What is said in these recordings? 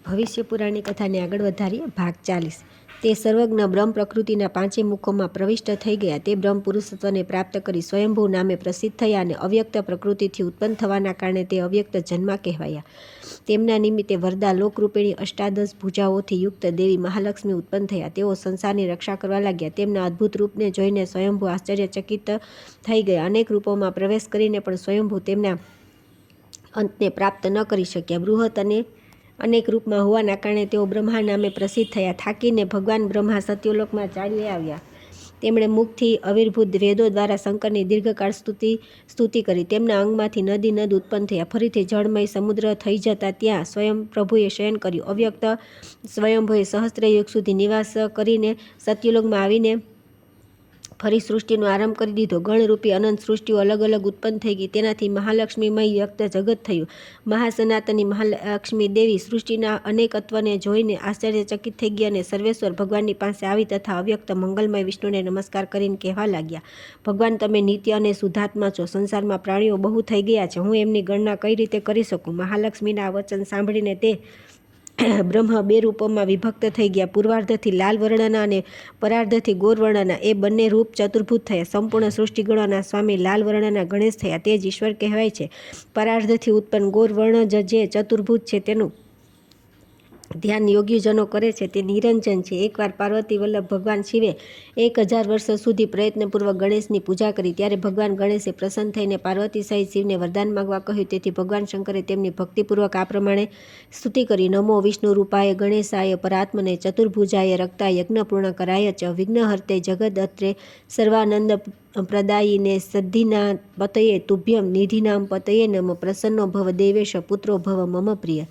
ભવિષ્ય પુરાણની કથાને આગળ વધારીએ. ભાગ 40. તે સર્વજ્ઞ બ્રહ્મ પ્રકૃતિના પાંચે મુખોમાં પ્રવિષ્ટ થઈ ગયા. તે બ્રહ્મ પુરુષત્વને પ્રાપ્ત કરી સ્વયંભૂ નામે પ્રસિદ્ધ થયા અને અવ્યક્ત પ્રકૃતિથી ઉત્પન્ન થવાના કારણે તે અવ્યક્ત જન્મા કહેવાયા. તેમના નિમિત્તે વરદા લોકરૂપિણી અષ્ટાદશ ભુજાઓથી યુક્ત દેવી મહાલક્ષ્મી ઉત્પન્ન થયા. તેઓ સંસારની રક્ષા કરવા લાગ્યા. તેમના અદ્ભુત રૂપને જોઈને સ્વયંભૂ આશ્ચર્યચકિત થઈ ગયા. અનેક રૂપોમાં પ્રવેશ કરીને પણ સ્વયંભૂ તેમના અંતને પ્રાપ્ત ન કરી શક્યા. બૃહત અને અનેક રૂપમાં હોવાના કારણે તેઓ બ્રહ્મા નામે પ્રસિદ્ધ થયા. થાકીને ભગવાન બ્રહ્મા સત્યલોકમાં ચાલી આવ્યા. તેમણે મુખથી આવિર્ભૂત વેદો દ્વારા શંકરની દીર્ઘકાળ સ્તુતિ કરી. તેમના અંગમાંથી નદ ઉત્પન્ન થયા. ફરીથી જળમય સમુદ્ર થઈ જતા ત્યાં સ્વયં પ્રભુએ શયન કર્યું. અવ્યક્ત સ્વયંભુએ સહસ્ત્રયુગ સુધી નિવાસ કરીને સત્યલોકમાં આવીને ફરી સૃષ્ટિનો આરંભ કરી દીધો. ગણરૂપી અનંત સૃષ્ટિઓ અલગ અલગ ઉત્પન્ન થઈ ગઈ. તેનાથી મહાલક્ષ્મીમય વ્યક્ત જગત થયું. મહાસનાતની મહાલક્ષ્મી દેવી સૃષ્ટિના અનેકત્વને જોઈને આશ્ચર્યચકિત થઈ ગયા અને સર્વેશ્વર ભગવાનની પાસે આવી તથા અવ્યક્ત મંગલમય વિષ્ણુને નમસ્કાર કરીને કહેવા લાગ્યા, ભગવાન, તમે નિત્ય અને શુદ્ધાત્મા છો. સંસારમાં પ્રાણીઓ બહુ થઈ ગયા છે. હું એમની ગણના કઈ રીતે કરી શકું? મહાલક્ષ્મીના વચન સાંભળીને તે બ્રહ્મ બે રૂપોમાં વિભક્ત થઈ ગયા. પૂર્વાર્ધથી લાલ વર્ણના અને પરાર્ધથી ગોર વર્ણના. એ બંને રૂપ ચતુર્ભુજ થયા. સંપૂર્ણ સૃષ્ટિગણોના સ્વામી લાલ વર્ણના ગણેશ થયા. તે જ ઈશ્વર કહેવાય છે. પરાર્ધથી ઉત્પન્ન ગોર વર્ણ જે ચતુર્ભુજ છે તેનું ધ્યાન યોગીજનો કરે છે તે નિરંજન છે. એકવાર પાર્વતી વલ્લભ ભગવાન શિવે 1000 વર્ષ સુધી પ્રયત્નપૂર્વક ગણેશની પૂજા કરી. ત્યારે ભગવાન ગણેશે પ્રસન્ન થઈને પાર્વતી સહિત શિવને વરદાન માગવા કહ્યું. તેથી ભગવાન શંકરે તેમની ભક્તિપૂર્વક આ પ્રમાણે સ્તુતિ કરી. નમો વિષ્ણુ રૂપાય ગણેશાય પરાત્મને ચતુર્ભુજાય રક્તા યજ્ઞપૂર્ણ કરાય ચ વિઘ્નહર્તે જગદત્રે સર્વાનંદ પ્રદાયિને સિદ્ધિના પતયે તુભ્યમ નિધિનામ પતયે નમ પ્રસન્નો ભવ દેવેશ પુત્રો ભવ મમ પ્રિય.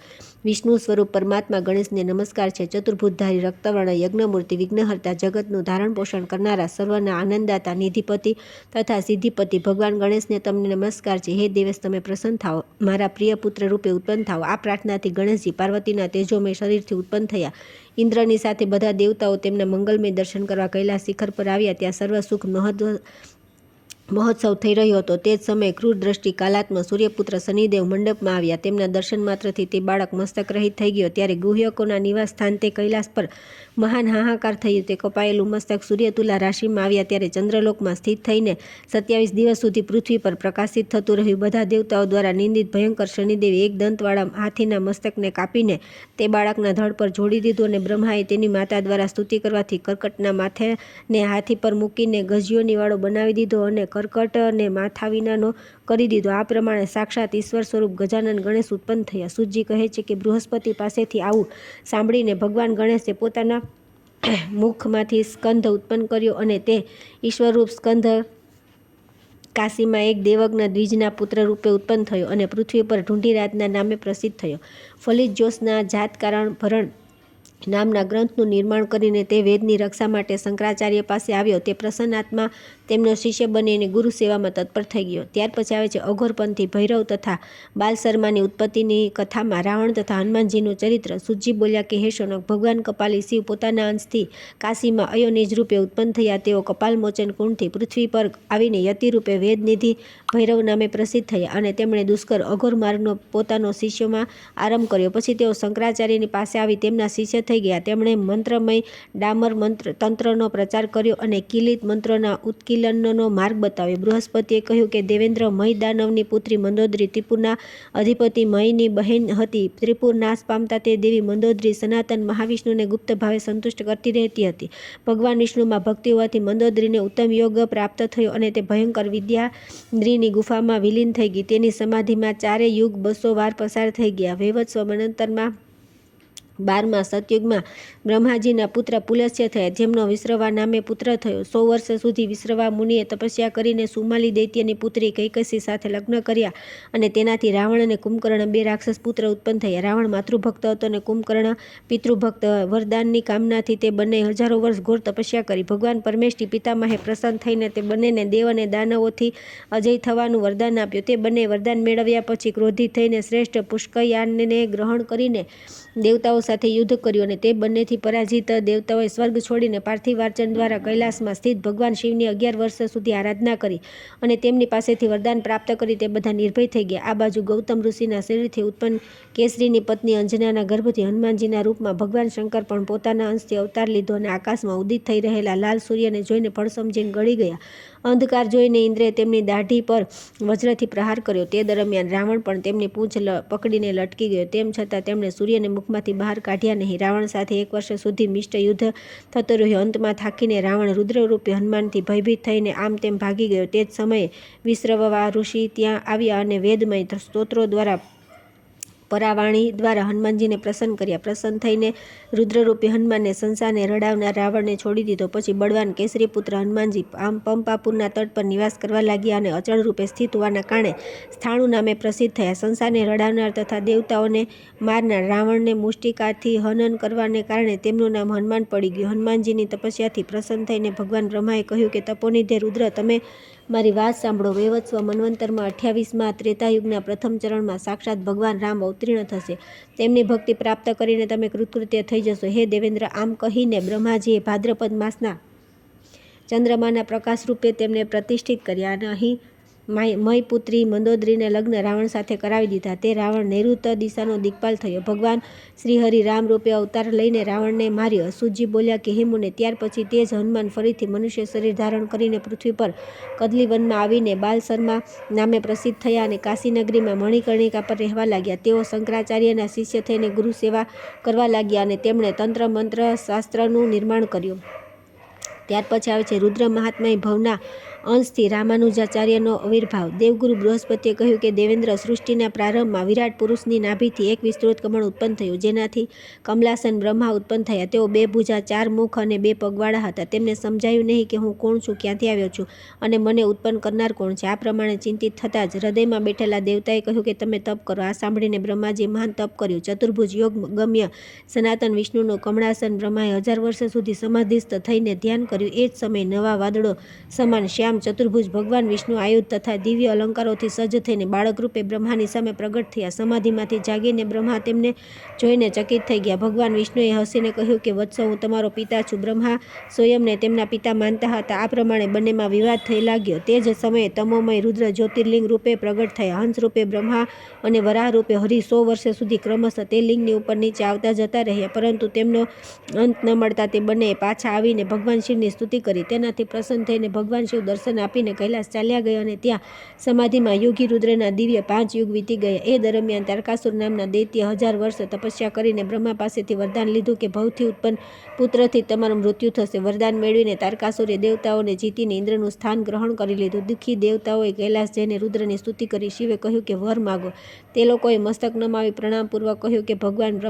વિષ્ણુ સ્વરૂપ પરમાત્મા ગણેશને નમસ્કાર છે. ચતુર્ભુજધારી રક્તવર્ણ યજ્ઞમૂર્તિ વિઘ્નહર્તા જગતનું ધારણ પોષણ કરનારા સર્વના આનંદદાતા નિધિપતિ તથા સિદ્ધિપતિ ભગવાન ગણેશને તમને નમસ્કાર છે. હે દેવેશ, તમે પ્રસન્ન થાઓ, મારા પ્રિય પુત્ર રૂપે ઉત્પન્ન થાઓ. આ પ્રાર્થનાથી ગણેશજી પાર્વતીના તેજોમય શરીરથી ઉત્પન્ન થયા. ઇન્દ્રની સાથે બધા દેવતાઓ તેમના મંગલમય દર્શન કરવા કૈલાસ શિખર પર આવ્યા. ત્યાં સર્વ સુખ મહોત્સવ થઈ રહ્યો હતો. તે જ સમયે ક્રૂર દ્રષ્ટિ કાલાત્મ સૂર્યપુત્ર શનિદેવ મંડપમાં આવ્યા. તેમના દર્શન માત્રથી તે બાળક મસ્તક રહિત થઈ ગયો. ત્યારે ગુહ્યકોના નિવાસ સ્થાન તે કૈલાસ પર મહાન હાહાકાર થયું. તે કપાયેલું મસ્તક સૂર્યતુલા રાશિમાં આવ્યા. ત્યારે ચંદ્રલોકમાં સ્થિત થઈને 27 દિવસ સુધી પૃથ્વી પર પ્રકાશિત થતું રહ્યું. બધા દેવતાઓ દ્વારા નિંદિત ભયંકર શનિદેવે એક દંતવાળા હાથીના મસ્તકને કાપીને તે બાળકના ધડ પર જોડી દીધું અને બ્રહ્માએ તેની માતા દ્વારા સ્તુતિ કરવાથી કર્કટના માથેને હાથી પર મૂકીને ગજિયોની વાળો બનાવી દીધો અને કર્કટ અને માથા વિનાનો કરી દીધો. આ પ્રમાણે સાક્ષાત ઈશ્વર સ્વરૂપ ગજાનન ગણેશ ઉત્પન્ન થયા. સૂતજી કહે છે કે બૃહસ્પતિ પાસેથી આવું સાંભળીને ભગવાન ગણેશે પોતાના મુખમાંથી સ્કંધ ઉત્પન્ન કર્યો અને તે ઈશ્વરરૂપ સ્કંધ કાશીમાં એક દેવજ્ઞ દ્વિજના પુત્ર રૂપે ઉત્પન્ન થયો અને પૃથ્વી પર ઢુંઢીરાજના નામે પ્રસિદ્ધ થયો. ફલિત જોશના જાતકારણ ભરણ નામના ગ્રંથનું નિર્માણ કરીને તે વેદની રક્ષા માટે શંકરાચાર્ય પાસે આવ્યો. તે પ્રસન્નાત્મા તેમનો શિષ્ય બનીને ગુરુ સેવામાં તત્પર થઈ ગયો. ત્યાર પછી આવે છે અઘોરપંથી ભૈરવ તથા બાલશર્માની ઉત્પત્તિની કથામાં રાવણ તથા હનુમાનજીનું ચરિત્ર. સૂતજી બોલ્યા કે હે શૌનક, ભગવાન કપાલી શિવ પોતાના અંશથી કાશીમાં અયોનિજ રૂપે ઉત્પન્ન થયા. તેઓ કપાલમોચન કુંડથી પૃથ્વી પર આવીને યતિ રૂપે વેદનિધિ ભૈરવ નામે પ્રસિદ્ધ થયા અને તેમણે દુષ્કર અઘોર માર્ગનો પોતાનો શિષ્યોમાં આરંભ કર્યો. પછી તેઓ શંકરાચાર્યની પાસે આવી તેમના શિષ્ય થઈ ગયા. તેમણે મંત્રમય ડામર તંત્રનો પ્રચાર કર્યો અને કિલિત મંત્રોના ઉત્કીલનનો માર્ગ બતાવ્યો. બૃહસ્પતિએ કહ્યું કે દેવેન્દ્ર મય દાનવની પુત્રી મંદોદરી ત્રિપુરના અધિપતિ મયની બહેન હતી. ત્રિપુર નાશ પામતા તે દેવી મંદોદરી સનાતન મહાવિષ્ણુને ગુપ્ત ભાવે સંતુષ્ટ કરતી રહેતી હતી. ભગવાન વિષ્ણુમાં ભક્તિ હોવાથી મંદોદરીને ઉત્તમ યોગ પ્રાપ્ત થયો અને તે ભયંકર વિદ્યાદ્રીની ગુફામાં વિલીન થઈ ગઈ. તેની સમાધિમાં 4 યુગ 200 વાર પસાર થઈ ગયા. વૈવત્સ્વ મન્વંતરમાં 12મા સતયુગમાં બ્રહ્માજીના પુત્ર પુલસ્ત્ય થયા, જેમનો વિશ્રવા નામે પુત્ર થયો. 100 વર્ષ સુધી વિશ્રવા મુનિએ તપસ્યા કરીને સુમાલી દૈત્યની પુત્રી કૈકસી સાથે લગ્ન કર્યા અને તેનાથી રાવણ અને કુંભકર્ણ 2 રાક્ષસ પુત્ર ઉત્પન્ન થયા. રાવણ માતૃભક્ત હતો અને કુંભકર્ણ પિતૃભક્ત. વરદાનની કામનાથી તે બંને હજારો વર્ષ ઘોર તપસ્યા કરી. ભગવાન પરમેષ્ઠી પિતામહે પ્રસન્ન થઈને તે બંનેને દેવ અને દાનવોથી અજય થવાનું વરદાન આપ્યું. તે બંને વરદાન મેળવ્યા પછી ક્રોધિત થઈને શ્રેષ્ઠ પુષ્કયાનને ગ્રહણ કરીને દેવતાઓ સાથે યુદ્ધ કર્યું અને તે બંનેથી પરાજિત દેવતાઓએ સ્વર્ગ છોડીને પાર્થિવાર્ચન દ્વારા કૈલાસમાં સ્થિત ભગવાન શિવની 11 વર્ષ સુધી આરાધના કરી અને તેમની પાસેથી વરદાન પ્રાપ્ત કરી તે બધા નિર્ભય થઈ ગયા. આ બાજુ ગૌતમ ઋષિના શરીરથી ઉત્પન્ન કેસરીની પત્ની અંજનાના ગર્ભથી હનુમાનજીના રૂપમાં ભગવાન શંકર પણ પોતાના અંશથી અવતાર લીધો અને આકાશમાં ઉદિત થઈ રહેલા લાલ સૂર્યને જોઈને ફળ સમજીને ગળી ગયા. અંધકાર જોઈને ઇન્દ્રે તેમની દાઢી પર વજ્રથી પ્રહાર કર્યો. તે દરમિયાન રાવણ પણ તેમની પૂંછ પકડીને લટકી ગયો. તેમ છતાં તેમણે સૂર્યને મુખમાંથી બહાર કાઢ્યા નહીં. રાવણ સાથે 1 વર્ષ સુધી મિષ્ટ યુદ્ધ થતો રહ્યો. અંતમાં થાકીને રાવણ રુદ્રરૂપી હનુમાનથી ભયભીત થઈને આમ તેમ ભાગી ગયો. તે જ સમયે વિશ્રવવા ઋષિ ત્યાં આવ્યા અને વેદમય સ્તોત્રો દ્વારા પરાવાણી દ્વારા હનુમાનજીને પ્રસન્ન કર્યા. પ્રસન્ન થઈને રુદ્રરૂપી હનુમાનને સંસારને રડાવનાર રાવણને છોડી દીધો. પછી બળવાન કેસરી પુત્ર હનુમાનજી પંપાપુરના તટ પર નિવાસ કરવા લાગ્યા અને અચળ રૂપે સ્થિત હોવાના કારણે સ્થાણુ નામે પ્રસિદ્ધ થયા. સંસારને રડાવનાર તથા દેવતાઓને મારનાર રાવણને મુષ્ટિકાથી હનન કરવાને કારણે તેમનું નામ હનુમાન પડી ગયું. હનુમાનજીની તપસ્યાથી પ્રસન્ન થઈને ભગવાન બ્રહ્માએ કહ્યું કે તપોનિધે રુદ્ર, તમે મારી વાત સાંભળો. વૈવસ્વ મન્વંતરમાં 28મા ત્રેતાયુગના પ્રથમ ચરણમાં સાક્ષાત ભગવાન રામ અવતીર્ણ થશે. તેમની ભક્તિ પ્રાપ્ત કરીને તમે કૃતકૃત્ય થઈ જશો. હે દેવેન્દ્ર, આમ કહીને બ્રહ્માજીએ ભાદ્રપદ માસના ચંદ્રમાના પ્રકાશ રૂપે તેમને પ્રતિષ્ઠિત કર્યા અને અહીં મયપુત્રી મંદોદરીને લગ્ન રાવણ સાથે કરાવી દીધા. તે રાવણ નૈઋત્ય દિશાનો દિક્પાલ થયો. ભગવાન શ્રીહરિ રામ રૂપે અવતાર લઈને રાવણને માર્યો. અસુજી બોલ્યા કે હે મુને, ત્યાર પછી તે જ હનુમાન ફરીથી મનુષ્ય શરીર ધારણ કરીને પૃથ્વી પર કદલીવનમાં આવીને બાલસરમાં નામે પ્રસિદ્ધ થયા અને કાશીનગરીમાં મણિકર્ણિકા પર રહેવા લાગ્યા. તેઓ શંકરાચાર્યના શિષ્ય થઈને ગુરુ સેવા કરવા લાગ્યા અને તેમણે તંત્ર મંત્ર શાસ્ત્રનું નિર્માણ કર્યું. ત્યાર પછી આવે છે રુદ્ર મહાત્મય ભવના અંશથી રામાનુજાચાર્યનો આવિર્ભાવ. દેવગુરુ બૃહસ્પતિએ કહ્યું કે દેવેન્દ્ર, સૃષ્ટિના પ્રારંભમાં વિરાટ પુરુષની નાભીથી એક વિસ્તૃત કમળ ઉત્પન્ન થયું, જેનાથી કમલાસન બ્રહ્મા ઉત્પન્ન થયા. તેઓ 2 ભુજા, 4 મુખ અને 2 પગવાળા હતા. તેમને સમજાયું નહીં કે હું કોણ છું, ક્યાંથી આવ્યો છું અને મને ઉત્પન્ન કરનાર કોણ છે. આ પ્રમાણે ચિંતિત થતાં જ હૃદયમાં બેઠેલા દેવતાએ કહ્યું કે તમે તપ કરો. આ સાંભળીને બ્રહ્માજીએ મહાન તપ કર્યું. ચતુર્ભુજ યોગ ગમ્ય સનાતન વિષ્ણુનું કમળાસન બ્રહ્માએ 1000 વર્ષ સુધી સમાધિસ્થ થઈને ધ્યાન કર્યું. એ જ સમયે નવા વાદળો સમાન શ્યામ ચતુર્ભુજ ભગવાન વિષ્ણુ આયુધ તથા દિવ્ય અલંકારોથી સજ્જ થઈને બાળક રૂપે બ્રહ્માની સામે પ્રગટ થયા. સમાધિમાંથી જાગીને બ્રહ્મા તેમને જોઈને ચકિત થઈ ગયા. ભગવાન વિષ્ણુએ હસીને કહ્યું કે વત્સ, હું તમારો પિતા છું. બ્રહ્મા સ્વયંને તેમના પિતા માનતા હતા. આ પ્રમાણે બંનેમાં વિવાદ થઈ લાગ્યો. તે જ સમયે તમોમય રુદ્ર જ્યોતિર્લિંગ રૂપે પ્રગટ થયા. હંસ રૂપે બ્રહ્મા અને વરાહ રૂપે હરિ 100 વર્ષ સુધી ક્રમશઃ તે લિંગની ઉપર નીચે આવતા જતા રહ્યા, પરંતુ તેમનો અંત ન મળતા તે બંનેએ પાછા આવીને ભગવાન શિવની સ્તુતિ કરી. તેનાથી પ્રસન્ન થઈને ભગવાન શિવ દર્શન આપીને કૈલાસ ચાલ્યા ગયા અને ત્યાં સમાધિમાં યોગી રુદ્રના દિવ્ય 5 યુગ વીતી ગયા. એ દરમિયાન તારકાસુર નામના દૈત્ય 1000 વર્ષ તપસ્યા કરીને બ્રહ્મા પાસેથી વરદાન લીધું કે ભવથી ઉત્પન્ન પુત્રથી તમારું મૃત્યુ થશે. વરદાન મેળવીને તારકાસુરે દેવતાઓને જીતીને ઇન્દ્રનું સ્થાન ગ્રહણ કરી લીધું. દુઃખી દેવતાઓએ કૈલાસ જઈને રુદ્રની સ્તુતિ કરી. શિવે કહ્યું કે વર માગો. તે લોકોએ મસ્તક નમાવી પ્રણામપૂર્વક કહ્યું કે ભગવાન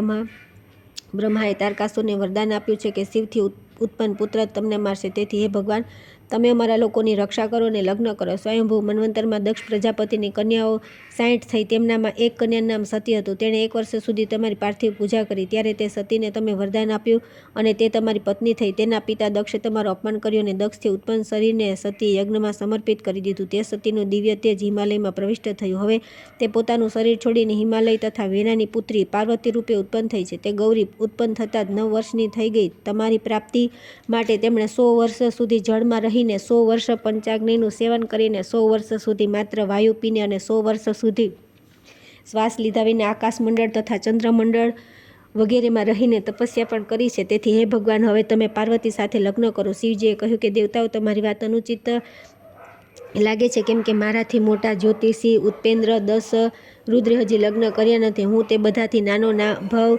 બ્રહ્માએ તારકાસુરને વરદાન આપ્યું છે કે શિવથી ઉત્પન્ન પુત્ર તમને મારશે. તેથી હે ભગવાન, તમે અમારા લોકોની રક્ષા કરો અને લગ્ન કરો. સ્વયંભૂ મન્વંતરમાં દક્ષ પ્રજાપતિની કન્યાઓ 60 થઈ. તેમનામાં એક કન્યાનું નામ સતી હતું. તેણે 1 વર્ષ સુધી તમારી પાર્થિવ પૂજા કરી. ત્યારે તે સતીને તમે વરદાન આપ્યું અને તે તમારી પત્ની થઈ. તેના પિતા દક્ષે તમારું અપમાન કર્યું અને દક્ષથી ઉત્પન્ન શરીરને સતી યજ્ઞમાં સમર્પિત કરી દીધું. તે સતીનું દિવ્ય તેજ હિમાલયમાં પ્રવિષ્ટ થયું. હવે તે પોતાનું શરીર છોડીને હિમાલય તથા વેનાની પુત્રી પાર્વતી રૂપે ઉત્પન્ન થઈ છે. તે ગૌરી ઉત્પન્ન થતાં જ 9 વર્ષની થઈ ગઈ. તમારી પ્રાપ્તિ માટે તેમણે 100 વર્ષ સુધી જળમાં રહીને, 100 વર્ષ પંચાગ્નિનું સેવન કરીને, 100 વર્ષ સુધી માત્ર વાયુ પીને અને 100 વર્ષ સુધી શ્વાસ લીધા વિના આકાશમંડળ તથા ચંદ્રમંડળ વગેરેમાં રહીને તપસ્યા પણ કરી છે. તેથી હે ભગવાન, હવે તમે પાર્વતી સાથે લગ્ન કરો. શિવજીએ કહ્યું કે દેવતાઓ, તમારી વાત અનુચિત લાગે છે, કેમ કે મારાથી મોટા જ્યોતિષી ઉપેન્દ્ર 10 રુદ્રે હજી લગ્ન કર્યા નથી. હું તે બધાથી નાનો ભવ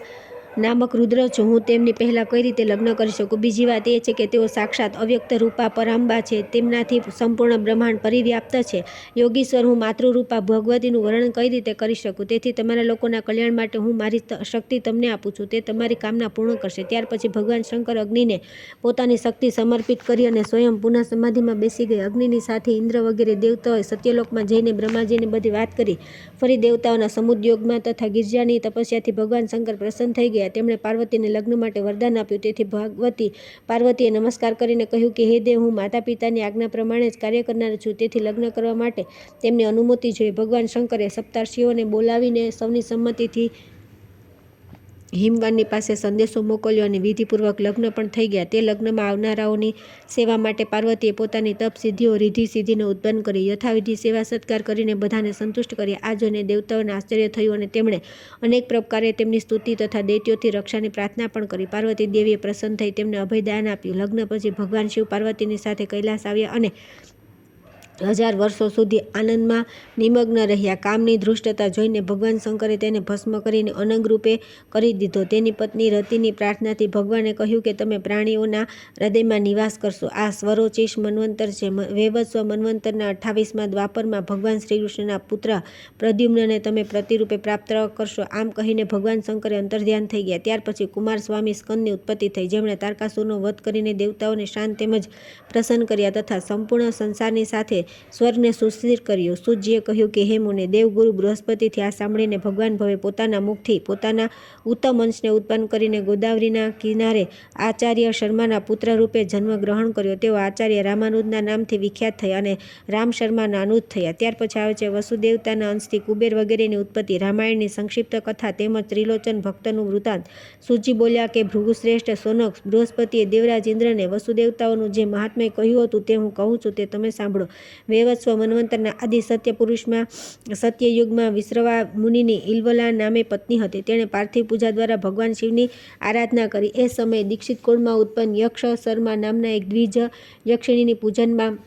નામક રુદ્ર છું. હું તેમની પહેલાં કઈ રીતે લગ્ન કરી શકું? બીજી વાત એ છે કે તેઓ સાક્ષાત અવ્યક્ત રૂપા પરાંબા છે. તેમનાથી સંપૂર્ણ બ્રહ્માંડ પરિવ્યાપ્ત છે. યોગીશ્વર, હું માતૃરૂપા ભગવતીનું વર્ણન કઈ રીતે કરી શકું? તેથી તમારા લોકોના કલ્યાણ માટે હું મારી શક્તિ તમને આપું છું. તે તમારી કામના પૂર્ણ કરશે. ત્યાર પછી ભગવાન શંકર અગ્નિને પોતાની શક્તિ સમર્પિત કરી અને સ્વયં પુનઃ સમાધિમાં બેસી ગઈ. અગ્નિની સાથે ઇન્દ્ર વગેરે દેવતાઓએ સત્યલોકમાં જઈને બ્રહ્માજીને બધી વાત કરી. ફરી દેવતાઓના સમુદ્યોગમાં તથા ગિરજાની તપસ્યાથી ભગવાન શંકર પ્રસન્ન થઈ ગયા. તેમણે પાર્વતીને લગ્ન માટે વરદાન આપ્યું. તેથી પાર્વતીએ નમસ્કાર કરીને કહ્યું કે હે દેવ, હું માતા પિતાની આજ્ઞા પ્રમાણે જ કાર્ય કરનાર છું. તેથી લગ્ન કરવા માટે તેમની અનુમતિ જોઈએ. ભગવાન શંકરે સપ્તાર્ષિઓને બોલાવીને સૌની સંમતિથી હિમવાનની પાસે સંદેશો મોકલ્યો અને વિધિપૂર્વક લગ્ન પણ થઈ ગયા. તે લગ્નમાં આવનારાઓની સેવા માટે પાર્વતીએ પોતાની તપ સિદ્ધિઓ રિદ્ધિ સિદ્ધિને ઉત્પન્ન કરી. યથાવિધિ સેવા સત્કાર કરીને બધાને સંતુષ્ટ કર્યા. આ જોઈને દેવતાઓને આશ્ચર્ય થયું અને તેમણે અનેક પ્રકારે તેમની સ્તુતિ તથા દૈત્યોથી રક્ષાની પ્રાર્થના પણ કરી. પાર્વતી દેવીએ પ્રસન્ન થઈ તેમને અભયદાન આપ્યું. લગ્ન પછી ભગવાન શિવ પાર્વતીની સાથે કૈલાસ આવ્યા અને 1000 વર્ષો સુધી આનંદમાં નિમગ્ન રહ્યા. કામની ધૃષ્ટતા જોઈને ભગવાન શંકરે તેને ભસ્મ કરીને અનંગ રૂપે કરી દીધો. તેની પત્ની રતિની પ્રાર્થનાથી ભગવાને કહ્યું કે તમે પ્રાણીઓના હૃદયમાં નિવાસ કરશો. આ સ્વરોચિષ મન્વંતર છે. વૈવસ્વ મન્વંતરના 28મા દ્વાપરમાં ભગવાન શ્રીકૃષ્ણના પુત્ર પ્રદ્યુમ્નને તમે પ્રતિરૂપે પ્રાપ્ત કરશો. આમ કહીને ભગવાન શંકરે અંતર્ધ્યાન થઈ ગયા. ત્યાર પછી કુમાર સ્વામી સ્કંદની ઉત્પત્તિ થઈ, જેમણે તારકાસુરનો વધ કરીને દેવતાઓને શાંત તેમજ પ્રસન્ન કર્યા તથા સંપૂર્ણ સંસારની સાથે સ્વર્ગને સુસ્થિર કર્યો. સૂતજીએ કહ્યું કે હે મુને, દેવગુરુ બૃહસ્પતિથી આ સાંભળીને ભગવાન ભવે પોતાના મુખથી પોતાના ઉત્તમ અંશને ઉત્પન્ન કરીને ગોદાવરીના કિનારે આચાર્ય શર્માના પુત્ર રૂપે જન્મ ગ્રહણ કર્યો. તેઓ આચાર્ય રામાનુજના નામથી વિખ્યાત થયા અને રામ શર્માના અનુજ થયા. ત્યાર પછી આવે છે વસુદેવતાના અંશથી કુબેર વગેરેની ઉત્પત્તિ, રામાયણની સંક્ષિપ્ત કથા તેમજ ત્રિલોચન ભક્તનું વૃત્તાંત. સૂતજી બોલ્યા કે ભૃગુશ્રેષ્ઠ સોનક, બૃહસ્પતિએ દેવરાજ ઇન્દ્રને વસુદેવતાઓનું જે મહાત્મ્ય કહ્યું હતું તે હું કહું છું, તે તમે સાંભળો. વૈવસ્વ મન્વંતરના આદિ સત્ય પુરુષમાં સત્યયુગમાં વિશ્રવા મુનિની ઇલવલા નામે પત્ની હતી. તેણે પાર્થિવ પૂજા દ્વારા ભગવાન શિવની આરાધના કરી. એ સમયે દીક્ષિત કુળમાં ઉત્પન્ન યક્ષ શર્મા નામના એક દ્વિજ યક્ષિણીની પૂજનમાં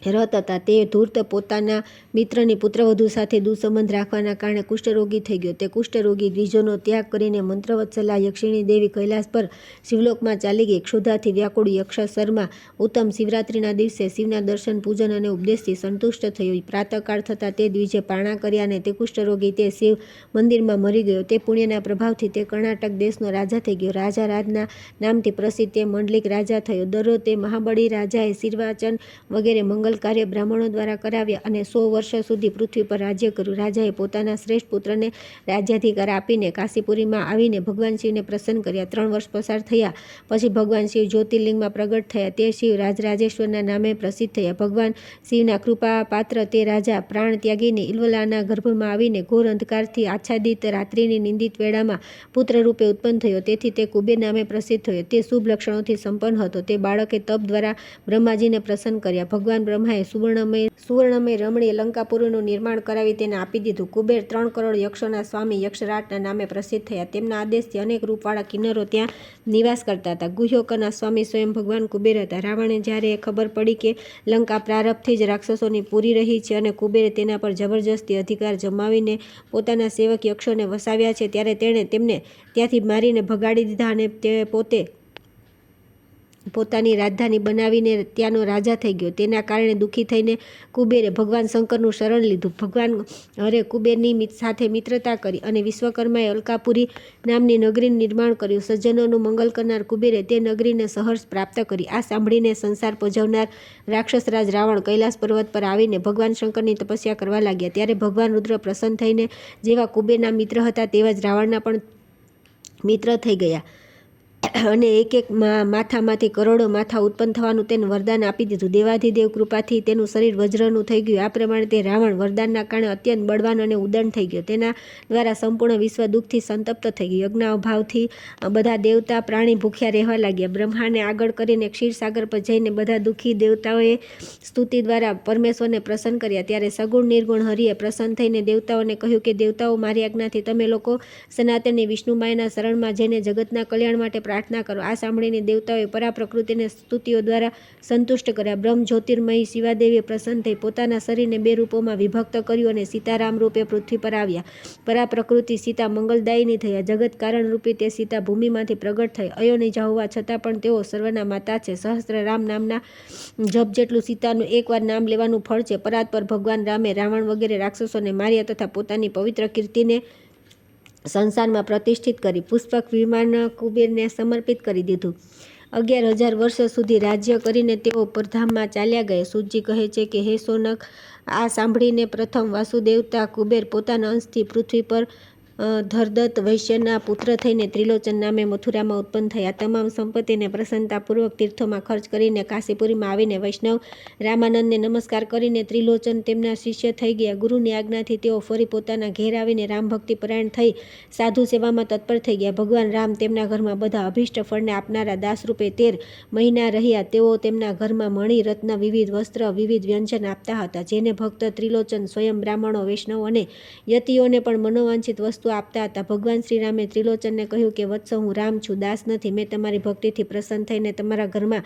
રત હતા. તે ધૂર્ત પોતાના મિત્રની પુત્રવધુ સાથે દુસંબંધ રાખવાના કારણે કુષ્ઠરોગી થઈ ગયો. તે કુષ્ઠરોગી દ્વિજોનો ત્યાગ કરીને મંત્રવત્સલા યક્ષિણી દેવી કૈલાસ પર શિવલોકમાં ચાલી ગઈ. ક્ષુધાથી વ્યાકુળ યક્ષ શર્મા ઉત્તમ શિવરાત્રિના દિવસે શિવના દર્શન પૂજન અને ઉપદેશથી સંતુષ્ટ થયો. પ્રાતઃકાળ થતાં તે દ્વિજે પારણા કર્યા અને તે કુષ્ઠરોગી તે શિવ મંદિરમાં મરી ગયો. તે પુણ્યના પ્રભાવથી તે કર્ણાટક દેશનો રાજા થઈ ગયો. રાજા રાજના નામથી પ્રસિદ્ધ તે મંડલિક રાજા થયો. દરરોજ તે મહાબળી રાજાએ શિરવાચન વગેરે મંગલ કાર્ય બ્રાહ્મણો દ્વારા કરાવ્યા અને 100 વર્ષ સુધી પૃથ્વી પર રાજ્ય કર્યું. રાજાએ પોતાના શ્રેષ્ઠ પુત્રને રાજ્યાધિકાર આપીને કાશીપુરીમાં આવીને ભગવાન શિવને પ્રસન્ન કર્યા. 3 વર્ષ પસાર થયા પછી ભગવાન શિવ જ્યોતિર્લિંગમાં પ્રગટ થયા. તે શિવ રાજરાજેશ્વરના નામે પ્રસિદ્ધ થયા. ભગવાન શિવના કૃપા પાત્ર તે રાજા પ્રાણ ત્યાગીને ઇલવલાના ગર્ભમાં આવીને ઘોર અંધકારથી આચ્છાદિત રાત્રિની નિંદિત વેળામાં પુત્ર રૂપે ઉત્પન્ન થયો. તેથી તે કુબેર નામે પ્રસિદ્ધ થયો. તે શુભ લક્ષણોથી સંપન્ન હતો. તે બાળકે તપ દ્વારા બ્રહ્માજીને પ્રસન્ન કર્યા. ભગવાન બ્રહ્માએ સુવર્ણમય રમણીય લંકાપુરીનું નિર્માણ કરાવી તેને આપી દીધું. કુબેર 3 કરોડ યક્ષોના સ્વામી યક્ષરાટના નામે પ્રસિદ્ધ થયા. તેમના આદેશથી અનેક રૂપવાળા કિન્નરો ત્યાં નિવાસ કરતા હતા. ગુહ્યોકના સ્વામી સ્વયં ભગવાન કુબેર હતા. રાવણે જ્યારે ખબર પડી કે લંકા પ્રારંભથી જ રાક્ષસોની પૂરી રહી છે અને કુબેરે તેના પર જબરજસ્તી અધિકાર જમાવીને પોતાના સેવક યક્ષોને વસાવ્યા છે, ત્યારે તેણે તેમને ત્યાંથી મારીને ભગાડી દીધા અને તે પોતાની રાજધાની બનાવીને ત્યાંનો રાજા થઈ ગયો. તેના કારણે દુઃખી થઈને કુબેરે ભગવાન શંકરનું શરણ લીધું. ભગવાન હરે કુબેરની સાથે મિત્રતા કરી અને વિશ્વકર્માએ અલકાપુરી નામની નગરીનું નિર્માણ કર્યું. સજ્જનોનું મંગલ કરનાર કુબેરે તે નગરીને સહર્ષ પ્રાપ્ત કરી. આ સાંભળીને સંસાર પજવનાર રાક્ષસરાજ રાવણ કૈલાસ પર્વત પર આવીને ભગવાન શંકરની તપસ્યા કરવા લાગ્યા. ત્યારે ભગવાન રુદ્ર પ્રસન્ન થઈને જેવા કુબેરના મિત્ર હતા તેવા જ રાવણના પણ મિત્ર થઈ ગયા અને એક એક માથામાંથી કરોડો માથા ઉત્પન્ન થવાનું તેને વરદાન આપી દીધું. દેવાધિદેવ કૃપાથી તેનું શરીર વજ્રનું થઈ ગયું. આ પ્રમાણે તે રાવણ વરદાનના કારણે અત્યંત બળવાન અને ઉદંડ થઈ ગયો. તેના દ્વારા સંપૂર્ણ વિશ્વ દુઃખથી સંતપ્ત થઈ ગયું. યજ્ઞાભાવથી બધા દેવતા પ્રાણી ભૂખ્યા રહેવા લાગ્યા. બ્રહ્માને આગળ કરીને ક્ષીરસાગર પર જઈને બધા દુઃખી દેવતાઓએ સ્તુતિ દ્વારા પરમેશ્વરને પ્રસન્ન કર્યા. ત્યારે સગુણ નિર્ગુણ હરિએ પ્રસન્ન થઈને દેવતાઓને કહ્યું કે દેવતાઓ, મારી આજ્ઞાથી તમે લોકો સનાતનની વિષ્ણુમાયના શરણમાં જઈને જગતના કલ્યાણ માટે પ્રાર્થના કરો. આ સાંભળીને દેવતાઓએ પરા પ્રકૃતિને સ્તુતિઓ દ્વારા સંતુષ્ટ કર્યા. બ્રહ્મ જ્યોતિર્મયી શિવાદેવીએ પ્રસન્ન થઈ પોતાના શરીરને 2 રૂપોમાં વિભક્ત કર્યું અને સીતારામ રૂપે પૃથ્વી પર આવ્યા. પરા પ્રકૃતિ સીતા મંગલદાયિની થયા. જગત કારણ રૂપી તે સીતા ભૂમિમાંથી પ્રગટ થઈ. અયોનિજા હોવા છતાં પણ તેઓ સર્વના માતા છે. સહસ્ત્રરામ નામના જપ જેટલું સીતાનું એકવાર નામ લેવાનું ફળ છે. પરાત્પર ભગવાન રામે રાવણ વગેરે રાક્ષસોને માર્યા તથા પોતાની પવિત્ર કીર્તિને સંસારમાં પ્રતિષ્ઠિત કરી. પુષ્પક વિમાન કુબેરને સમર્પિત કરી દીધું. 11,000 વર્ષ સુધી રાજ્ય કરીને તેઓ પરધામમાં ચાલ્યા ગયા. સૂતજી કહે છે કે હે સોનક, આ સાંભળીને પ્રથમ વાસુદેવતા કુબેર પોતાના અંશથી પૃથ્વી પર ધરદત્ત વૈશ્યના પુત્ર થઈને ત્રિલોચન નામે મથુરામાં ઉત્પન્ન થયા. તમામ સંપત્તિને પ્રસન્નતાપૂર્વક તીર્થોમાં ખર્ચ કરીને કાશીપુરીમાં આવીને વૈષ્ણવ રામાનંદને નમસ્કાર કરીને ત્રિલોચન તેમના શિષ્ય થઈ ગયા. ગુરુની આજ્ઞાથી તેઓ ફરી પોતાના ઘેર આવીને રામભક્તિ પરાયણ થઈ સાધુ સેવામાં તત્પર થઈ ગયા. ભગવાન રામ તેમના ઘરમાં બધા અભિષ્ટ ફળને આપનારા દાસરૂપે 13 મહિના રહ્યા. તેઓ તેમના ઘરમાં મણિ રત્ન, વિવિધ વસ્ત્ર, વિવિધ વ્યંજન આપતા હતા, જેને ભક્ત ત્રિલોચન સ્વયં બ્રાહ્મણો, વૈષ્ણવ અને યતિઓને પણ મનોવાંછિત વસ્તુ આપતા હતા. ભગવાન શ્રીરામે ત્રિલોચનને કહ્યું કે વત્સ, હું રામ છું, દાસ નથી. મેં તમારી ભક્તિથી પ્રસન્ન થઈને તમારા ઘરમાં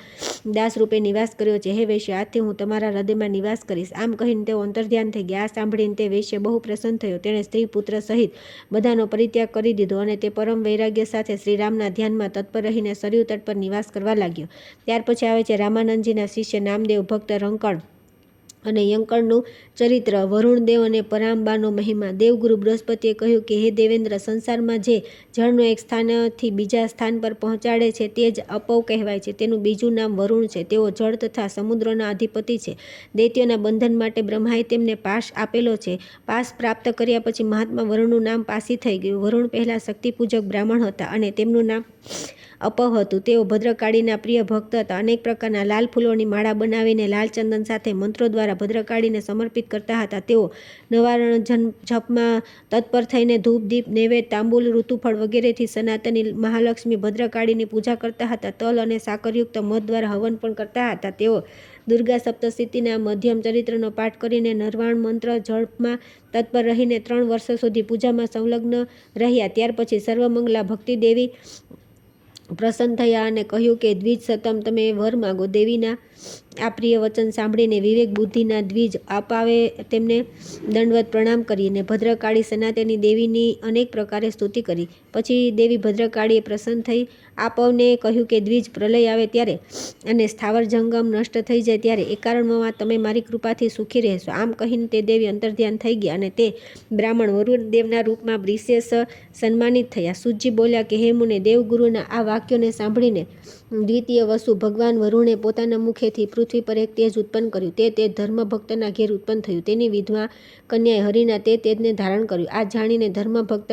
દાસ રૂપે નિવાસ કર્યો છે. હે વૈશ્ય, આજથી હું તમારા હૃદયમાં નિવાસ કરીશ. આમ કહીને તેઓ અંતર્ધ્યાન થઈ ગયા. આ સાંભળીને તે વૈશ્ય બહુ પ્રસન્ન થયો. તેણે સ્ત્રી પુત્ર સહિત બધાનો પરિત્યાગ કરી દીધો અને તે પરમ વૈરાગ્ય સાથે શ્રીરામના ધ્યાનમાં તત્પર રહીને સરયુ તટ પર નિવાસ કરવા લાગ્યો. ત્યાર પછી આવે છે રામાનંદજીના શિષ્ય નામદેવ, ભક્ત રંકણ અને યંકળનું ચરિત્ર, વરુણદેવ અને પરાંબાનો મહિમા. દેવગુરુ બૃહસ્પતિએ કહ્યું કે હે દેવેન્દ્ર, સંસારમાં જે જળનો એક સ્થાનથી બીજા સ્થાન પર પહોંચાડે છે તે જ અપવ કહેવાય છે. તેનું બીજું નામ વરુણ છે. તેઓ જળ તથા સમુદ્રના અધિપતિ છે. દૈત્યોના બંધન માટે બ્રહ્માએ તેમને પાશ આપેલો છે. પાશ પ્રાપ્ત કર્યા પછી મહાત્મા વરુણનું નામ પાસી થઈ ગયું. વરુણ પહેલાં શક્તિપૂજક બ્રાહ્મણ હતા અને તેમનું નામ અપવ હતું. તેઓ ભદ્રકાળીના પ્રિય ભક્ત હતા. અનેક પ્રકારના લાલ ફૂલોની માળા બનાવીને લાલ ચંદન સાથે મંત્રો દ્વારા ભદ્રકાળીને સમર્પિત કરતા હતા. તેઓ નવારણ જપમાં તત્પર થઈને ધૂપ, દીપ, નૈવેદ્ય, તાંબુલ, ઋતુફળ વગેરેથી સનાતની મહાલક્ષ્મી ભદ્રકાળીની પૂજા કરતા હતા. તલ અને સાકરયુક્ત મધ દ્વારા હવન પણ કરતા હતા. તેઓ દુર્ગા સપ્તશતીના મધ્યમ ચરિત્રનો પાઠ કરીને નરવાણ મંત્ર જપમાં તત્પર રહીને 3 વર્ષ સુધી પૂજામાં સંલગ્ન રહ્યા. ત્યાર પછી સર્વમંગલા ભક્તિ દેવી પ્રસન્ન થયા અને કહ્યું કે દ્વિજ સતમ, તમે વર માગો. દેવીના આ પ્રિય વચન સાંભળીને વિવેક બુદ્ધિના દ્વિજ અપાવે તેમને દંડવત પ્રણામ કરીને ભદ્રકાળી સનાતની દેવીની અનેક પ્રકારે સ્તુતિ કરી. પછી દેવી ભદ્રકાળીએ પ્રસન્ન થઈ આપવને કહ્યું કે દ્વિજ, પ્રલય આવે ત્યારે અને સ્થાવર જંગમ નષ્ટ થઈ જાય ત્યારે એકારણમાં તમે મારી કૃપાથી સુખી રહેશો. આમ કહીને તે દેવી અંતર્ધ્યાન થઈ ગયા અને તે બ્રાહ્મણ વરુણદેવના રૂપમાં વિશેષ સન્માનિત થયા. સૂતજી બોલ્યા કે હે મુને, દેવગુરુના આ વાક્યોને સાંભળીને દ્વિતીય વસુ ભગવાન વરુણે પોતાના મુખેથી પૃથ્વી પર એક તેજ ઉત્પન્ન કર્યું. તે ધર્મભક્તના ઘેર ઉત્પન્ન થયું. તેની વિધવા કન્યાએ હરિના તે તેજને ધારણ કર્યું. આ જાણીને ધર્મભક્ત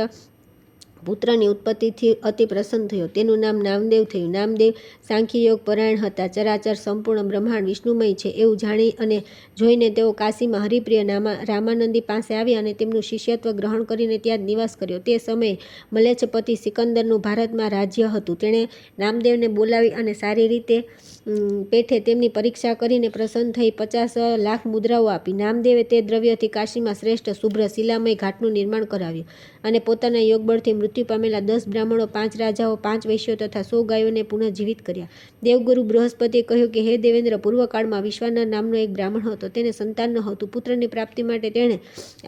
પુત્રની ઉત્પત્તિથી અતિ પ્રસન્ન થયો. તેનું નામ નામદેવ થયું. નામદેવ સાંખ્યયોગ પરાયણ હતા. ચરાચર સંપૂર્ણ બ્રહ્માંડ વિષ્ણુમય છે એવું જાણી અને જોઈને તેઓ કાશીમાં હરિપ્રિય રામાનંદી પાસે આવ્યા અને તેમનું શિષ્યત્વ ગ્રહણ કરીને ત્યાં જ નિવાસ કર્યો. તે સમયે મલેચ્છપતિ સિકંદરનું ભારતમાં રાજ્ય હતું. તેણે નામદેવને બોલાવી અને સારી રીતે પેઠે તેમની પરીક્ષા કરીને પ્રસન્ન થઈ 50 લાખ મુદ્રાઓ આપી. નામદેવે તે દ્રવ્યથી કાશીમાં શ્રેષ્ઠ શુભ્ર શિલામય ઘાટનું નિર્માણ કરાવ્યું અને પોતાના યોગબળથી મૃત્યુ પામેલા 10 બ્રાહ્મણો, 5 રાજાઓ, 5 વૈશ્યો તથા 100 ગાયોને પુનઃજીવિત કર્યા. દેવગુરુ બૃહસ્પતિએ કહ્યું કે હે દેવેન્દ્ર, પૂર્વકાળમાં વિશ્વાનર નામનો એક બ્રાહ્મણ હતો. તેને સંતાન ન હતું. પુત્રની પ્રાપ્તિ માટે તેણે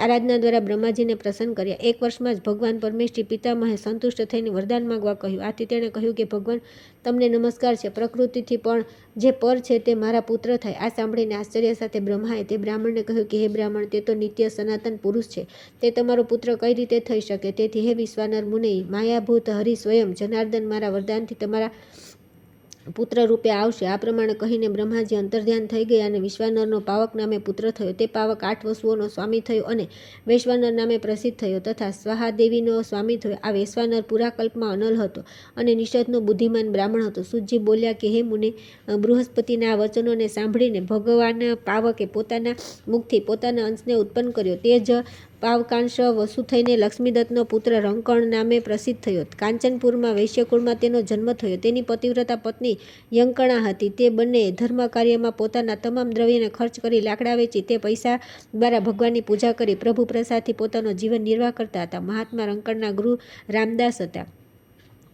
આરાધના દ્વારા બ્રહ્માજીને પ્રસન્ન કર્યા. 1 વર્ષમાં જ ભગવાન પરમેષ્ઠી પિતામહે સંતુષ્ટ થઈને વરદાન માંગવા કહ્યું. આથી તેણે કહ્યું કે ભગવાન, તમને નમસ્કાર છે. પ્રકૃતિથી પણ જે પર છે તે મારા પુત્ર થાય. આ સાંભળીને આશ્ચર્ય સાથે બ્રહ્માએ તે બ્રાહ્મણને કહ્યું કે હે બ્રાહ્મણ, તે તો નિત્ય સનાતન પુરુષ છે. તે તમારો પુત્ર કઈ રીતે થઈ શકે? તેથી હે વિશ્વાનર મુનિ, માયાભૂત હરિ સ્વયં જનાર્દન મારા વરદાનથી તમારા પુત્ર રૂપે આવશે. આ પ્રમાણે કહીને બ્રહ્માજી અંતર્ધ્યાન થઈ ગયા અને વિશ્વાનરનો પાવક નામે પુત્ર થયો. તે પાવક 8 વસુઓનો સ્વામી થયો અને વૈશ્વાનર નામે પ્રસિદ્ધ થયો તથા સ્વાહાદેવીનો સ્વામી થયો. આ વૈશ્વાનર પૂરા કલ્પમાં અનલ હતો અને નિષદનો બુદ્ધિમાન બ્રાહ્મણ હતો. સૂતજી બોલ્યા કે હે મુનિ, બૃહસ્પતિના આ વચનોને સાંભળીને ભગવાન પાવકે પોતાના મુખથી પોતાના અંશને ઉત્પન્ન કર્યો. તે જ પાવકાંશ વસુ થઈને લક્ષ્મીદત્તનો પુત્ર રંકણ નામે પ્રસિદ્ધ થયો. કાંચનપુરમાં વૈશ્યકુળમાં તેનો જન્મ થયો. તેની પતિવ્રતા પત્ની યંકણા હતી. તે બંને ધર્મ કાર્યમાં પોતાના તમામ દ્રવ્યને ખર્ચ કરી લાકડા વેચી તે પૈસા દ્વારા ભગવાનની પૂજા કરી પ્રભુ પ્રસાદથી પોતાનો જીવન નિર્વાહ કરતા હતા. મહાત્મા રંકણના ગુરુ રામદાસ હતા.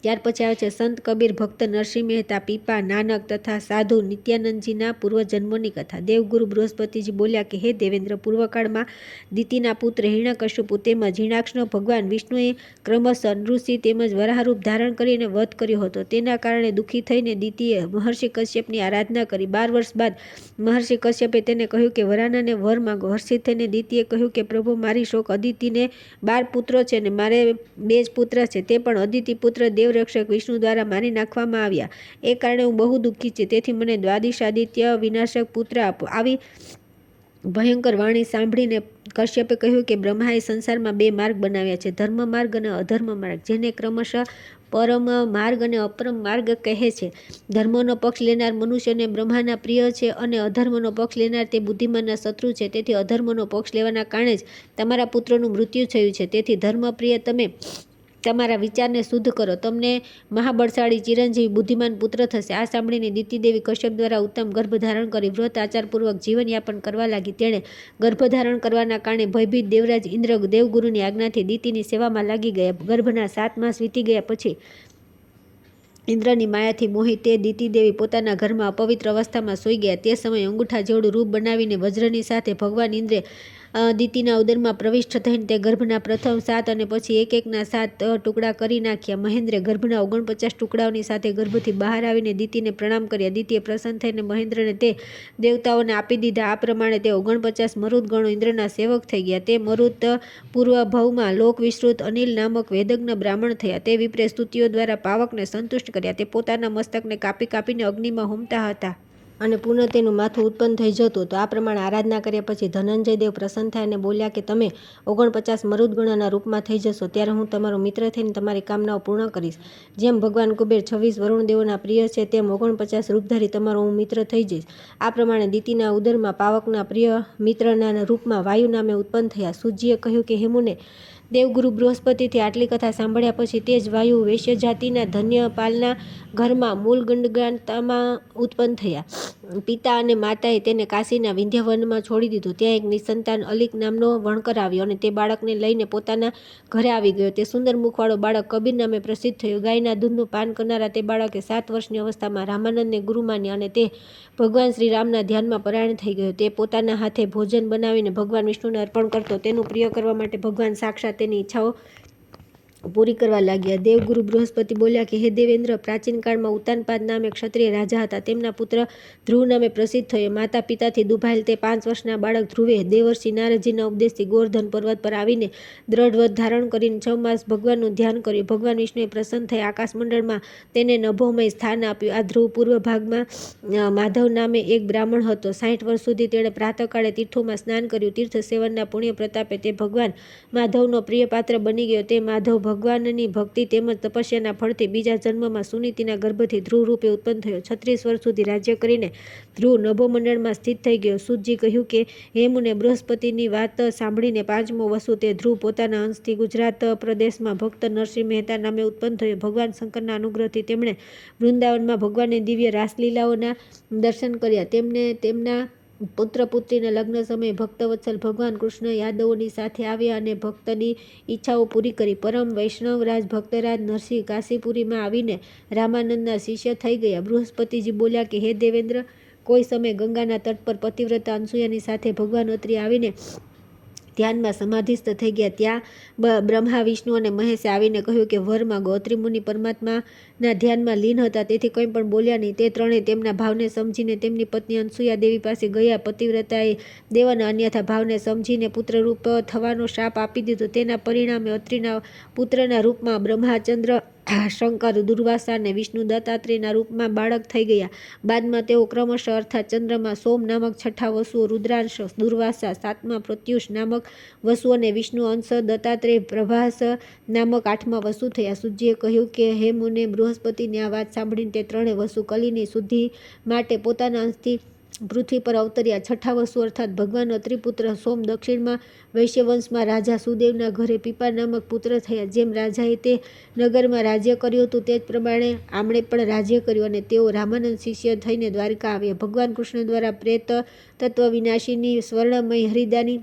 ત્યાર પછી આવે છે સંત કબીર, ભક્ત નરસિંહ મહેતા, પીપા, નાનક તથા સાધુ નિત્યાનંદજીના પૂર્વજન્મોની કથા. દેવગુરુ બૃહસ્પતિજી બોલ્યા કે હે દેવેન્દ્ર, પૂર્વકાળમાં દિતિના પુત્ર હિરણ્યકશ્યપુ તેમજ હિરણાક્ષનો ભગવાન વિષ્ણુએ ક્રમશઃ નૃસિંહ તેમજ વરાહરૂપ ધારણ કરીને વધ કર્યો હતો. તેના કારણે દુઃખી થઈને દિતિએ મહર્ષિ કશ્યપની આરાધના કરી. 12 વર્ષ બાદ મહર્ષિ કશ્યપે તેને કહ્યું કે વરાનને વર માંગો. હર્ષિત થઈને દિતિએ કહ્યું કે પ્રભુ, મારી શોક અદિતિને 12 પુત્રો છે અને મારે 2 જ પુત્ર છે. તે પણ અદિતિ પુત્ર દેવરક્ષક વિષ્ણુ દ્વારા મારી નાખવામાં આવ્યા. એ કારણે હું બહુ દુઃખી છે. તેથી મને દ્વાદશાદિત્ય વિનાશક પુત્ર આપો. આવી ભયંકર વાણી સાંભળીને કશ્યપે કહ્યું કે બ્રહ્માએ સંસારમાં બે માર્ગ બનાવ્યા છે, ધર્મ માર્ગ અને અધર્મ માર્ગ, જેને ક્રમશઃ પરમ માર્ગ અને અપરમ માર્ગ કહે છે. ધર્મનો પક્ષ લેનાર મનુષ્યને બ્રહ્માના પ્રિય છે અને અધર્મનો પક્ષ લેનાર તે બુદ્ધિમાનના શત્રુ છે. તેથી અધર્મનો પક્ષ લેવાના કારણે જ તમારા પુત્રનું મૃત્યુ થયું છે. તેથી ધર્મપ્રિય તમે તમારા વિચારને શુદ્ધ કરો, તમને મહાબળશાળી ચિરંજીવી બુદ્ધિમાન પુત્ર થશે. આ સાંભળીને દિતિદેવી કશ્યપ દ્વારા ઉત્તમ ગર્ભ ધારણ કરી વ્રત આચારપૂર્વક જીવનયાપન કરવા લાગી. તેણે ગર્ભધારણ કરવાના કારણે ભયભીત દેવરાજ ઇન્દ્ર દેવગુરુની આજ્ઞાથી દિતિની સેવામાં લાગી ગયા. ગર્ભના 7 માસ વીતી ગયા પછી ઇન્દ્રની માયાથી મોહિત તે દિતિદેવી પોતાના ઘરમાં અપવિત્ર અવસ્થામાં સૂઈ ગયા. તે સમયે અંગૂઠા જેવડું રૂપ બનાવીને વજ્રની સાથે ભગવાન ઇન્દ્રે દિતિના ઉદરમાં પ્રવિષ્ટ થઈને તે ગર્ભના પ્રથમ 7 અને પછી એક-એકના 7 ટુકડા કરી નાખ્યા. મહેન્દ્રે ગર્ભના 49 ટુકડાઓની સાથે ગર્ભથી બહાર આવીને દિતિને પ્રણામ કર્યા. દિતિએ પ્રસન્ન થઈને મહેન્દ્રને તે દેવતાઓને આપી દીધા. આ પ્રમાણે તે 49 મરુત ગણો ઇન્દ્રના સેવક થઈ ગયા. તે મરુત પૂર્વ ભવમાં લોક વિશ્રુત અનિલ નામક વેદજ્ઞ બ્રાહ્મણ થયા. તે વિપ્રે સ્તુતિઓ દ્વારા પાવકને સંતુષ્ટ કર્યા. તે પોતાના મસ્તકને કાપી કાપીને અગ્નિમાં હોમતા હતા અને પુનઃ તેનું માથું ઉત્પન્ન થઈ જતું હતું. આ પ્રમાણે આરાધના કર્યા પછી ધનંજય દેવ પ્રસન્ન થયા અને બોલ્યા કે તમે 49 મરુદગણના રૂપમાં થઈ જશો, ત્યારે હું તમારો મિત્ર થઈને તમારી કામનાઓ પૂર્ણ કરીશ. જેમ ભગવાન કુબેર 26 વરુણ દેવોના પ્રિય છે, તેમ 49 રૂપધારી તમારો હું મિત્ર થઈ જઈશ. આ પ્રમાણે દિતિના ઉદરમાં પાવકના પ્રિય મિત્રના રૂપમાં વાયુ નામે ઉત્પન્ન થયા. સૂજીએ કહ્યું કે હે મુને, દેવગુરુ બૃહસ્પતિથી આટલી કથા સાંભળ્યા પછી તે જ વાયુ વૈશ્ય જાતિના ધન્યપાલના ઘરમાં મૂલ ગંડગાતામાં ઉત્પન્ન થયા. પિતા અને માતાએ તેને કાશીના વિંધ્યવનમાં છોડી દીધું. ત્યાં એક નિસંતાન અલિક નામનો વણકર આવ્યો અને તે બાળકને લઈને પોતાના ઘરે આવી ગયો. તે સુંદર મુખવાળો બાળક કબીર નામે પ્રસિદ્ધ થયો. ગાયના દૂધનું પાન કરનારા તે બાળકે 7 વર્ષની અવસ્થામાં રામાનંદને ગુરુ માન્યા અને તે ભગવાન શ્રી રામના ધ્યાનમાં પરાયણ થઈ ગયો. તે પોતાના હાથે ભોજન બનાવીને ભગવાન વિષ્ણુને અર્પણ કરતો. તેનું પ્રિય કરવા માટે ભગવાન સાક્ષાત તેની ઈચ્છાઓ પૂરી કરવા લાગ્યા. દેવગુરુ બૃહસ્પતિ બોલ્યા કે હે દેવેન્દ્ર, પ્રાચીન કાળમાં ઉત્તાનપાદ નામે ક્ષત્રિય રાજા હતા. તેમના પુત્ર ધ્રુવ નામે પ્રસિદ્ધ થયો. માતા પિતાથી દુભાયેલ તે 5 વર્ષના બાળક ધ્રુવે દેવર્ષિ નારદજીના ઉપદેશથી ગોવર્ધન પર્વત પર આવીને દ્રઢ વ્રત ધારણ કરીને 6 માસ ભગવાનનું ધ્યાન કર્યું. ભગવાન વિષ્ણુએ પ્રસન્ન થઈ આકાશમંડળમાં તેને નભોમય સ્થાન આપ્યું. આ ધ્રુવ પૂર્વ ભાગમાં માધવ નામે એક બ્રાહ્મણ હતો. 60 વર્ષ સુધી તેણે પ્રાતઃકાળે તીર્થોમાં સ્નાન કર્યું. તીર્થ સેવનના પુણ્ય પ્રતાપે તે ભગવાન માધવનો પ્રિય પાત્ર બની ગયો. તે માધવ ભગવાનની ભક્તિ તેમજ તપસ્યાના ફળથી બીજા જન્મમાં સુનીતિના ગર્ભથી ધ્રુવ રૂપે ઉત્પન્ન થયો. 36 વર્ષ સુધી રાજ્ય કરીને ધ્રુવ નભોમંડળમાં સ્થિત થઈ ગયો. સૂતજી કહ્યું કે હે મુને, બૃહસ્પતિની વાત સાંભળીને 5મો વસુ તે ધ્રુવ પોતાના અંશથી ગુજરાત પ્રદેશમાં ભક્ત નરસિંહ મહેતા નામે ઉત્પન્ન થયો. ભગવાન શંકરના અનુગ્રહથી તેમણે વૃંદાવનમાં ભગવાનની દિવ્ય રાસલીલાઓના દર્શન કર્યા. તેમને તેમના પુત્ર પુત્રીના લગ્ન સમયે ભક્તવત્સલ ભગવાન કૃષ્ણ યાદવોની સાથે આવ્યા અને ભક્તની ઈચ્છાઓ પૂરી કરી. પરમ વૈષ્ણવરાજ ભક્તરાજ નરસિંહ કાશીપુરીમાં આવીને રામાનંદના શિષ્ય થઈ ગયા. બૃહસ્પતિજી બોલ્યા કે હે દેવેન્દ્ર, કોઈ સમય ગંગાના તટ પર પતિવ્રતા અનસૂયાની સાથે ભગવાન અત્રે આવીને ધ્યાનમાં સમાધિસ્થ થઈ ગયા. ત્યાં બ્રહ્મા, વિષ્ણુ અને મહેશે આવીને કહ્યું કે વર માંગો. અત્રિ મુનિ પરમાત્માના ધ્યાનમાં લીન હતા, તેથી કંઈ પણ બોલ્યા નહીં. તે ત્રણેય તેમના ભાવને સમજીને તેમની પત્ની અનસૂયા દેવી પાસે ગયા. પતિવ્રતાએ દેવના અન્યથા ભાવને સમજીને પુત્રરૂપ થવાનો શાપ આપી દીધો. તેના પરિણામે અત્રિના પુત્રના રૂપમાં બ્રહ્માચંદ્ર, શંકર, દુર્વાસા અને વિષ્ણુ દત્તાત્રેયના રૂપમાં બાળક થઈ ગયા. બાદમાં તેઓ ક્રમશઃ અર્થાત ચંદ્રમાં સોમ નામક 6ઠા વસુઓ, રુદ્રાંશ દુર્વાસા, 7મા પ્રત્યુષ નામક વસુ અને વિષ્ણુ અંશ દત્તાત્રેય પ્રભાસ નામક 8મા વસુ થયા. સૂજીએ કહ્યું કે હે મુને, બૃહસ્પતિની આ વાત સાંભળીને તે ત્રણેય વસુ કલીની શુદ્ધિ માટે પોતાના અંશથી પૃથ્વી પર અવતર્યા. 6ઠા વસુ અર્થાત ભગવાન અત્રિપુત્ર સોમ દક્ષિણમાં વૈશ્યવંશમાં રાજા સુદેવના ઘરે પીપા નામક પુત્ર થયા. જેમ રાજાએ તે નગરમાં રાજ્ય કર્યું હતું તે જ પ્રમાણે આમણે પણ રાજ્ય કર્યું અને તેઓ રામાનંદ શિષ્ય થઈને દ્વારિકા આવ્યા. ભગવાન કૃષ્ણ દ્વારા પ્રેત તત્વ વિનાશીની સ્વર્ણમય હરિદાની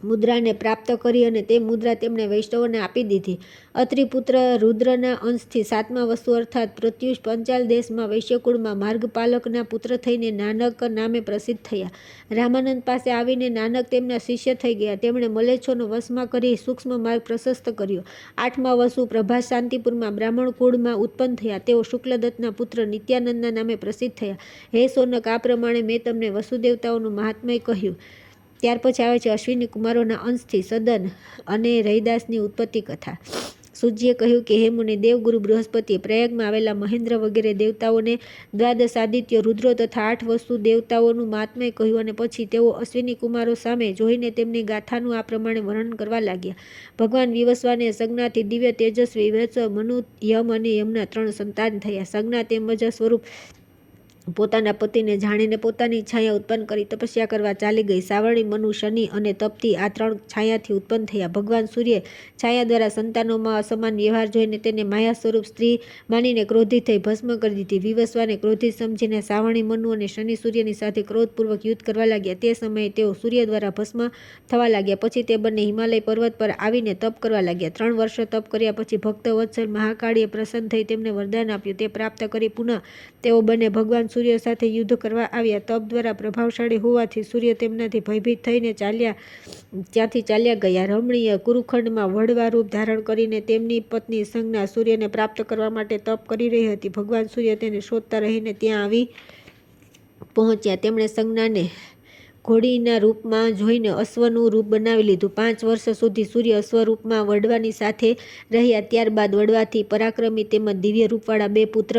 મુદ્રાને પ્રાપ્ત કરી અને તે મુદ્રા તેમણે વૈષ્ણવોને આપી દીધી. અત્રિપુત્ર રુદ્રના અંશથી 7મા વસુ અર્થાત પ્રત્યુષ પંચાલ દેશમાં વૈશ્યકુળમાં માર્ગપાલકના પુત્ર થઈને નાનક નામે પ્રસિદ્ધ થયા. રામાનંદ પાસે આવીને નાનક તેમના શિષ્ય થઈ ગયા. તેમણે મલેચ્છોનો વશમાં કરી સૂક્ષ્મ માર્ગ પ્રશસ્ત કર્યો. 8મા વસુ પ્રભાસ શાંતિપુરમાં બ્રાહ્મણ કુળમાં ઉત્પન્ન થયા. તેઓ શુક્લદત્તના પુત્ર નિત્યાનંદના નામે પ્રસિદ્ધ થયા. હે સોનક, આ પ્રમાણે મેં તમને વસુદેવતાઓનું મહાત્મય કહ્યું. ત્યાર પછી આવે છે અશ્વિની કુમારોના અંશથી સદન અને રૈદાસની ઉત્પત્તિ કથા. સૂર્યે કહ્યું કે હે મુનિ, દેવગુરુ બૃહસ્પતિએ પ્રયાગમાં આવેલા મહેન્દ્ર વગેરે દેવતાઓને દ્વાદશ આદિત્ય, રુદ્રો તથા 8 વસુ દેવતાઓનું મહાત્મ્ય કહ્યું અને પછી તેઓ અશ્વિની કુમારો સામે જોઈને તેમની ગાથાનું આ પ્રમાણે વર્ણન કરવા લાગ્યા. ભગવાન વિવસ્વાને સગનાથી દિવ્ય તેજસ્વી વત્સ, મનુ, યમ અને યમના 3 સંતાન થયા. સગના તેમજ સ્વરૂપ પોતાના પતિને જાણીને પોતાની છાયા ઉત્પન્ન કરી તપસ્યા કરવા ચાલી ગઈ. સાવરણી, મનુ, શનિ અને તપતી આ 3 છાયાથી ઉત્પન્ન થયા. ભગવાન સૂર્યે છાયા દ્વારા સંતાનોમાં અસમાન વ્યવહાર જોઈને તેને માયા સ્વરૂપ સ્ત્રી માનીને ક્રોધિત થઈ ભસ્મ કરી દીધી. વિવસ્વાને ક્રોધિત સમજીને સાવરણી, મનુ અને શનિ સૂર્યની સાથે ક્રોધપૂર્વક યુદ્ધ કરવા લાગ્યા. તે સમયે તેઓ સૂર્ય દ્વારા ભસ્મ થવા લાગ્યા. પછી તે બંને હિમાલય પર્વત પર આવીને તપ કરવા લાગ્યા. 3 વર્ષ તપ કર્યા પછી ભક્ત વત્સલ મહાકાળીએ પ્રસન્ન થઈ તેમને વરદાન આપ્યું. તે પ્રાપ્ત કરી પુનઃ તેઓ બંને ભગવાન સૂર્ય સાથે યુદ્ધ કરવા આવ્યા. તપ દ્વારા પ્રભાવશાળી હોવાથી સૂર્ય તેમનાથી ભયભીત થઈને ત્યાંથી ચાલ્યા ગયા. રમણીય કુરુખંડમાં વડવા રૂપ ધારણ કરીને તેમની પત્ની સંજ્ઞા સૂર્યને પ્રાપ્ત કરવા માટે તપ કરી રહી હતી. ભગવાન સૂર્ય તેને શોધતા રહીને ત્યાં આવી પહોંચ્યા. તેમણે સંજ્ઞાને ઘોડીના રૂપમાં જોઈને અશ્વનું રૂપ બનાવી લીધું. 5 વર્ષ સુધી સૂર્ય અશ્વ રૂપમાં વડવાની સાથે રહ્યા. ત્યારબાદ વડવાથી પરાક્રમી તેમજ દિવ્ય રૂપવાળા 2 પુત્ર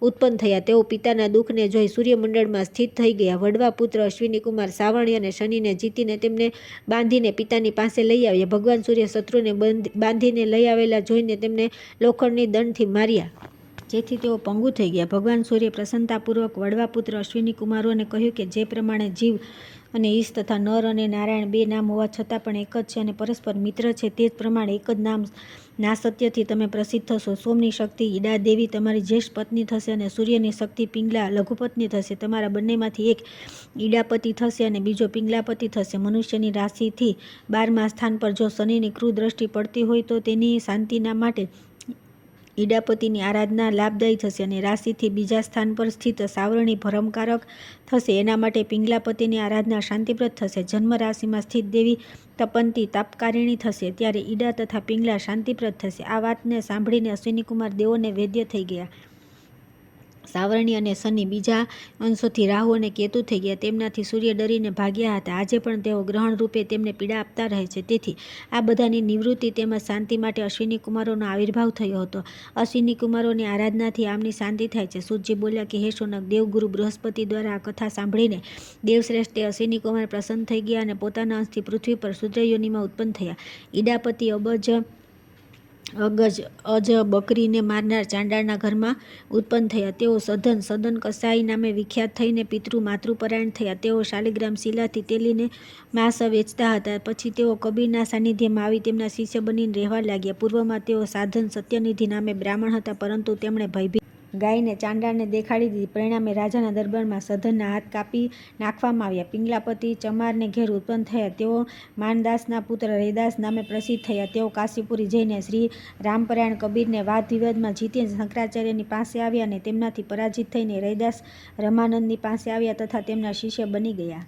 ઉત્પન્ન થયા. તેઓ પિતાના દુઃખને જોઈ સૂર્યમંડળમાં સ્થિત થઈ ગયા. વડવા પુત્ર અશ્વિની કુમાર સાવણી અને શનિને જીતીને તેમને બાંધીને પિતાની પાસે લઈ આવ્યા. ભગવાન સૂર્ય શત્રુને બાંધીને લઈ આવેલા જોઈને તેમને લોખંડની દંડથી માર્યા, જેથી તેઓ પંગુ થઈ ગયા. ભગવાન સૂર્ય પ્રસન્નતાપૂર્વક વડવા પુત્ર અશ્વિની કુમારોને કહ્યું કે જે પ્રમાણે જીવ અને ઈશ તથા નર અને નારાયણ 2 નામ હોવા છતાં પણ એક જ છે અને પરસ્પર મિત્ર છે, તે જ પ્રમાણે એક જ નામ નાસત્યથી તમે પ્રસિદ્ધ થશો. સોમની શક્તિ ઈડા દેવી તમારી જ્યેષ્ઠ પત્ની થશે અને સૂર્યની શક્તિ પિંગલા લઘુપત્ની થશે. તમારા બંનેમાંથી એક ઈડાપતિ થશે અને બીજો પિંગલાપતિ થશે. મનુષ્યની રાશિથી 12મા સ્થાન પર જો શનિની ક્રૂર દ્રષ્ટિ પડતી હોય તો તેની શાંતિના માટે ઈડાપતિની આરાધના લાભદાયી થશે અને રાશિથી બીજા સ્થાન પર સ્થિત સાવરણી ભરમકારક થશે. એના માટે પિંગલાપતિની આરાધના શાંતિપ્રદ થશે. જન્મ રાશિમાં સ્થિત દેવી તપંતી તાપકારિણી થશે, ત્યારે ઈડા તથા પિંગલા શાંતિપ્રદ થશે. આ વાતને સાંભળીને અશ્વિનીકુમાર દેવોને વેદ્ય થઈ ગયા. સાવરણી અને શનિ બીજા અંશોથી રાહુ અને કેતુ થઈ ગયા. તેમનાથી સૂર્ય ડરીને ભાગ્યા હતા. આજે પણ તેઓ ગ્રહણ રૂપે તેમને પીડા આપતા રહે છે. તેથી આ બધાની નિવૃત્તિ તેમજ શાંતિ માટે અશ્વિની કુમારોનો આવિર્ભાવ થયો હતો. અશ્વિની કુમારોની આરાધનાથી આમની શાંતિ થાય છે. સૂર્યજી બોલ્યા કે હે શૌનક, દેવગુરુ બૃહસ્પતિ દ્વારા આ કથા સાંભળીને દેવશ્રેષ્ઠ અશ્વિની કુમાર પ્રસન્ન થઈ ગયા અને પોતાના અંશથી પૃથ્વી પર શુદ્ર યોનિમાં ઉત્પન્ન થયા. ઈડાપતિ અજ બકરીને મારનાર ચાંડાળના ઘરમાં ઉત્પન્ન થયા. તેઓ સદન કસાઈ નામે વિખ્યાત થઈને માતૃપરાયણ થયા. તેઓ શાલિગ્રામ શિલાથી તેલીને માંસ વેચતા હતા. પછી તેઓ કબીરના સાનિધ્યમાં આવી તેમના શિષ્ય બનીને રહેવા લાગ્યા. પૂર્વમાં તેઓ સાધન સત્યનિધિ નામે બ્રાહ્મણ હતા, પરંતુ તેમણે ભયભીત ગાયને ચાંડાળને દેખાડી દીધી. પરિણામે રાજાના દરબારમાં સધનના હાથ કાપી નાખવામાં આવ્યા. પિંગલાપતિ ચમારને ઘેર ઉત્પન્ન થયા. તેઓ માનદાસના પુત્ર રૈદાસ નામે પ્રસિદ્ધ થયા. તેઓ કાશીપુરી જઈને શ્રી રામપરાયણ કબીરને વાદ વિવાદમાં જીતીને શંકરાચાર્યની પાસે આવ્યા અને તેમનાથી પરાજિત થઈને રૈદાસ રમાનંદની પાસે આવ્યા તથા તેમના શિષ્ય બની ગયા.